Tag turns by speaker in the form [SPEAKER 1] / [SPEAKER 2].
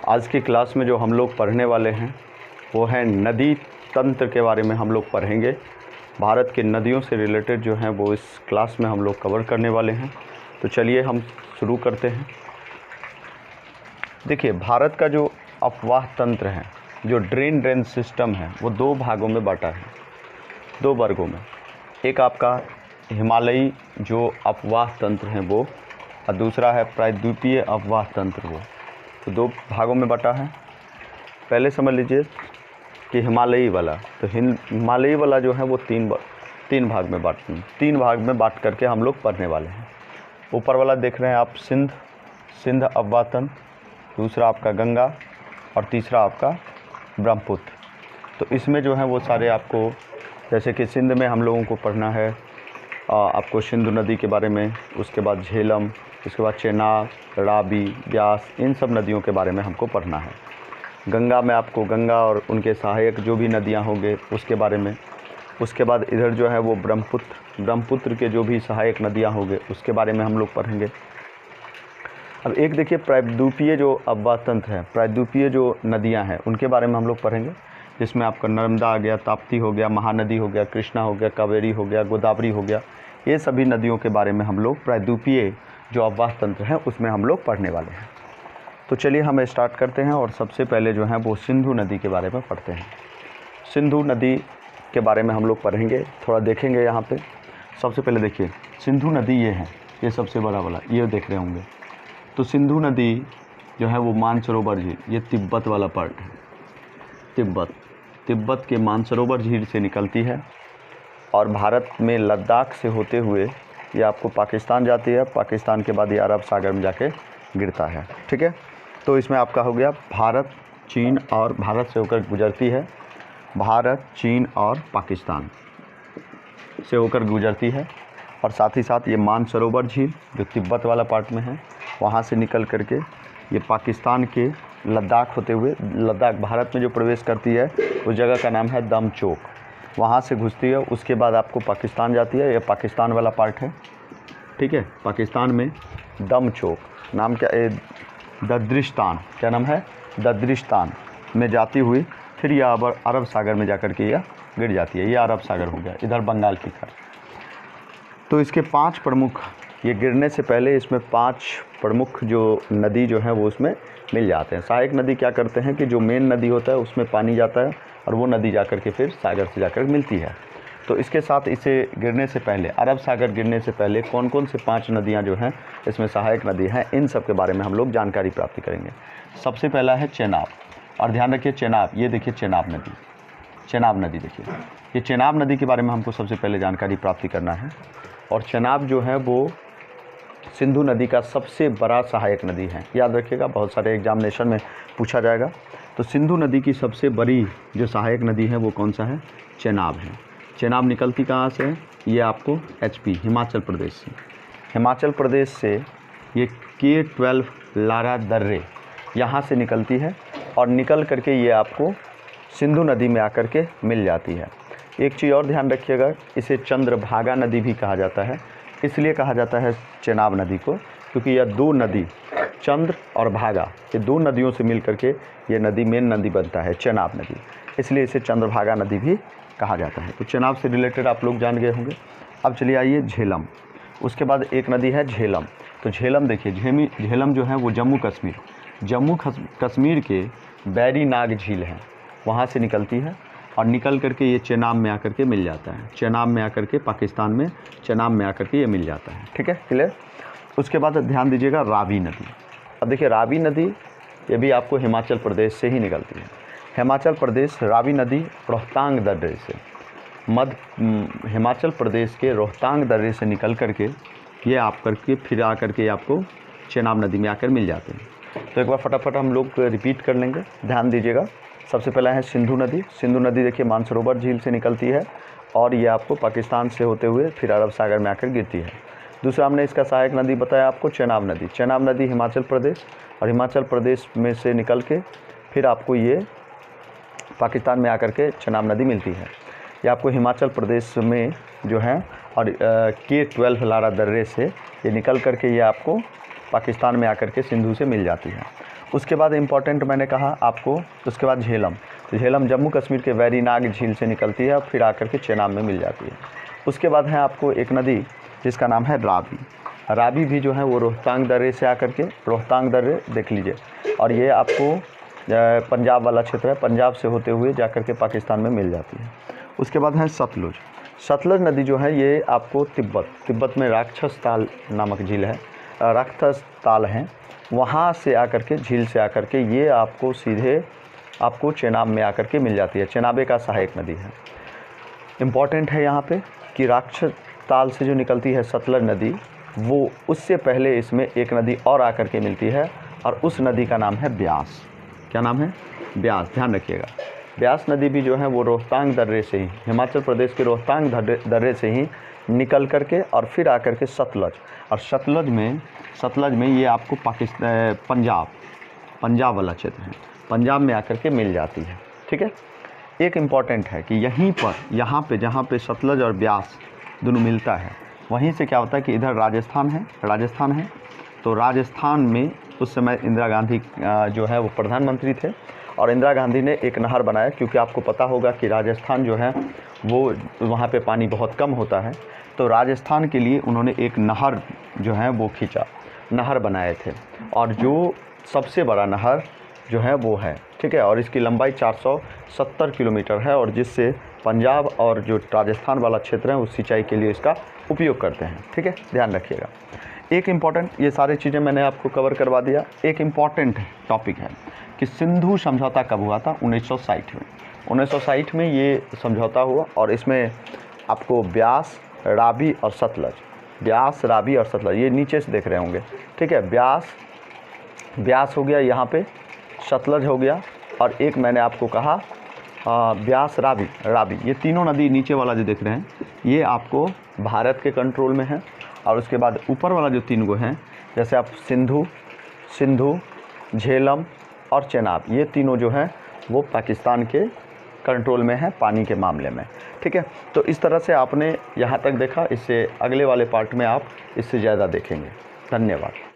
[SPEAKER 1] आज की क्लास में जो हम लोग पढ़ने वाले हैं वो है नदी तंत्र के बारे में हम लोग पढ़ेंगे। भारत की नदियों से रिलेटेड जो हैं वो इस क्लास में हम लोग कवर करने वाले हैं। तो चलिए हम शुरू करते हैं। देखिए, भारत का जो अपवाह तंत्र है, जो ड्रेन सिस्टम है, वो दो भागों में बांटा है, दो वर्गों में। एक आपका हिमालयी जो अपवाह तंत्र है वो, और दूसरा है प्रायद्वीपीय अपवाह तंत्र वो। तो दो भागों में बांटा है। पहले समझ लीजिए कि हिमालयी वाला, तो हिमालयी वाला जो है वो तीन भाग में बांट करके हम लोग पढ़ने वाले हैं। ऊपर वाला देख रहे हैं आप, सिंध अपवाह तंत्र, दूसरा आपका गंगा और तीसरा आपका ब्रह्मपुत्र। तो इसमें जो है वो सारे आपको, जैसे कि सिंध में हम लोगों को पढ़ना है आपको सिंधु नदी के बारे में, उसके बाद झेलम, उसके बाद चेनाब, रावी, ब्यास, इन सब नदियों के बारे में हमको पढ़ना है। गंगा में आपको गंगा और उनके सहायक जो भी नदियां होंगे उसके बारे में। उसके बाद इधर जो है वो ब्रह्मपुत्र के जो भी सहायक नदियां होंगे उसके बारे में हम लोग पढ़ेंगे। अब एक देखिए, प्रायद्वीपीय जो अपवाह तंत्र है, प्रायद्वीपीय जो नदियां हैं उनके बारे में हम लोग पढ़ेंगे, जिसमें आपका नर्मदा आ गया, ताप्ती हो गया, महानदी हो गया, कृष्णा हो गया, कावेरी हो गया, गोदावरी हो गया। ये सभी नदियों के बारे में हम लोग प्रायद्वीपीय जो अपवाह तंत्र है उसमें हम लोग पढ़ने वाले हैं। तो चलिए हम स्टार्ट करते हैं और सबसे पहले जो है वो सिंधु नदी के बारे में पढ़ते हैं। सिंधु नदी के बारे में हम लोग पढ़ेंगे, थोड़ा देखेंगे यहाँ पे। सबसे पहले देखिए, सिंधु नदी ये है, ये सबसे बड़ा वाला, ये देख रहे होंगे। तो सिंधु नदी जो है वो मानसरोवर झील, ये तिब्बत वाला पार्ट है, तिब्बत के मानसरोवर झील से निकलती है और भारत में लद्दाख से होते हुए ये आपको पाकिस्तान जाती है। पाकिस्तान के बाद ये अरब सागर में जाके गिरता है, ठीक है। तो इसमें आपका हो गया भारत, चीन, और भारत से होकर गुजरती है, भारत, चीन और पाकिस्तान से होकर गुजरती है। और साथ ही साथ ये मानसरोवर झील जो तिब्बत वाला पार्ट में है, वहाँ से निकल करके ये पाकिस्तान के लद्दाख होते हुए, लद्दाख भारत में जो प्रवेश करती है उस जगह का नाम है दमचोक, वहाँ से घुसती है। उसके बाद आपको पाकिस्तान जाती है, ये पाकिस्तान वाला पार्ट है, ठीक है। पाकिस्तान में दमचोक नाम क्या है, दद्रिस्तान, क्या नाम है, दद्रिस्तान में जाती हुई फिर यह अरब सागर में जाकर के यह गिर जाती है। ये अरब सागर हो गया, इधर बंगाल की खाड़ी। तो इसके 5 प्रमुख, ये गिरने से पहले इसमें 5 प्रमुख जो नदी जो है वो उसमें मिल जाते हैं। सहायक नदी क्या करते हैं कि जो मेन नदी होता है उसमें पानी जाता है और वो नदी जाकर के फिर सागर से जाकर मिलती है। तो इसके साथ इसे गिरने से पहले, अरब सागर गिरने से पहले कौन कौन से 5 नदियां जो हैं इसमें सहायक नदी हैं, इन सब के बारे में हम लोग जानकारी प्राप्त करेंगे। सबसे पहला है चेनाब, और ध्यान रखिए चेनाब, ये देखिए चेनाब नदी देखिए, ये चेनाब नदी के बारे में हमको सबसे पहले जानकारी प्राप्ति करना है। और चेनाब जो है वो सिंधु नदी का सबसे बड़ा सहायक नदी है, याद रखिएगा, बहुत सारे एग्जामिनेशन में पूछा जाएगा। तो सिंधु नदी की सबसे बड़ी जो सहायक नदी है वो कौन सा है, चेनाब है। चेनाब निकलती कहाँ से है, ये आपको HP हिमाचल प्रदेश से, हिमाचल प्रदेश से ये K12 लारा दर्रे यहाँ से निकलती है और निकल करके ये आपको सिंधु नदी में आकर के मिल जाती है। एक चीज़ और ध्यान रखिएगा, इसे चंद्रभागा नदी भी कहा जाता है। इसलिए कहा जाता है चेनाब नदी को क्योंकि यह 2 नदी, चंद्र और भागा, ये 2 नदियों से मिल करके ये नदी मेन नदी बनता है, चेनाब नदी, इसलिए इसे चंद्रभागा नदी भी कहा जाता है। तो चेनाब से रिलेटेड आप लोग जान गए होंगे। अब चलिए आइए झेलम, उसके बाद एक नदी है झेलम। तो झेलम देखिए, झेलम जो है वो जम्मू कश्मीर के बैरी नाग झील है, वहाँ से निकलती है और निकल करके ये चेनाब में आकर के मिल जाता है, चेनाब में आकर के पाकिस्तान में चेनाब में आकर के ये मिल जाता है, ठीक है, क्लियर। उसके बाद ध्यान दीजिएगा रावी नदी। अब देखिए रावी नदी ये भी आपको हिमाचल प्रदेश से ही निकलती है। हिमाचल प्रदेश, रावी नदी रोहतांग दर्रे से, हिमाचल प्रदेश के रोहतांग दर्रे से निकल करके ये आप करके फिर आकर के आपको चेनाब नदी में आकर मिल जाते हैं। तो एक बार फटाफट हम लोग रिपीट कर लेंगे, ध्यान दीजिएगा। सबसे पहला है सिंधु नदी देखिए मानसरोवर झील से निकलती है और ये आपको पाकिस्तान से होते हुए फिर अरब सागर में आकर गिरती है। दूसरा हमने इसका सहायक नदी बताया आपको चेनाब नदी हिमाचल प्रदेश, और हिमाचल प्रदेश में से निकल के फिर आपको ये पाकिस्तान में आकर के चेनाब नदी मिलती है। ये आपको हिमाचल प्रदेश में जो है और K12 लारा दर्रे से ये निकल करके ये आपको पाकिस्तान में आकर के सिंधु से मिल जाती है। उसके बाद इम्पॉर्टेंट मैंने कहा आपको, उसके बाद झेलम। तो झेलम जम्मू कश्मीर के वैरीनाग झील से निकलती है, फिर आकर के चेनाब में मिल जाती है। उसके बाद है आपको एक नदी जिसका नाम है रावी। रावी भी जो है वो रोहतांग दर्रे से आकर के, रोहतांग दर्रे देख लीजिए, और ये आपको पंजाब वाला क्षेत्र है, पंजाब से होते हुए जाकर के पाकिस्तान में मिल जाती है। उसके बाद है सतलुज। सतलुज नदी जो है ये आपको तिब्बत में राक्षस ताल नामक झील है, राक्षस ताल है, वहाँ से आकर के, झील से आकर के ये आपको सीधे आपको चेनाब में आकर के मिल जाती है। चेनाबे का सहायक नदी है। इम्पॉर्टेंट है यहाँ पे कि राक्षस ताल से जो निकलती है सतलुज नदी, वो उससे पहले इसमें एक नदी और आकर के मिलती है, और उस नदी का नाम है ब्यास। क्या नाम है? ब्यास। ध्यान रखिएगा, ब्यास नदी भी जो है वो रोहतांग दर्रे से ही, हिमाचल प्रदेश के रोहतांग दर्रे से ही निकल करके और फिर आकर के सतलुज, और सतलुज में ये आपको पंजाब वाला क्षेत्र है, पंजाब में आकर के मिल जाती है। ठीक है। एक इम्पॉर्टेंट है कि यहाँ पे जहाँ पे सतलुज और ब्यास दोनों मिलता है, वहीं से क्या होता है कि इधर राजस्थान है, तो राजस्थान में उस समय इंदिरा गांधी जो है वो प्रधानमंत्री थे, और इंदिरा गांधी ने एक नहर बनाया, क्योंकि आपको पता होगा कि राजस्थान जो है वो वहाँ पे पानी बहुत कम होता है, तो राजस्थान के लिए उन्होंने एक नहर जो है वो खींचा, नहर बनाए थे, और जो सबसे बड़ा नहर जो है वो है, ठीक है, और इसकी लंबाई 470 किलोमीटर है, और जिससे पंजाब और जो राजस्थान वाला क्षेत्र है उस सिंचाई के लिए इसका उपयोग करते हैं। ठीक है, ध्यान रखिएगा। एक इम्पॉर्टेंट, ये सारी चीज़ें मैंने आपको कवर करवा दिया। एक इम्पॉर्टेंट टॉपिक है कि सिंधु समझौता कब हुआ था? 1960 में। 1960 में ये समझौता हुआ, और इसमें आपको ब्यास, रावी और सतलुज, ब्यास, रावी और सतलुज ये नीचे से देख रहे होंगे। ठीक है, ब्यास हो गया यहाँ पे, सतलुज हो गया, और एक मैंने आपको कहा ब्यास, रावी, ये तीनों नदी नीचे वाला जो देख रहे हैं ये आपको भारत के कंट्रोल में है, और उसके बाद ऊपर वाला जो तीन गो हैं, जैसे आप सिंधु, झेलम और चेनाब, ये तीनों जो हैं वो पाकिस्तान के कंट्रोल में है पानी के मामले में। ठीक है, तो इस तरह से आपने यहाँ तक देखा, इससे अगले वाले पार्ट में आप इससे ज़्यादा देखेंगे। धन्यवाद।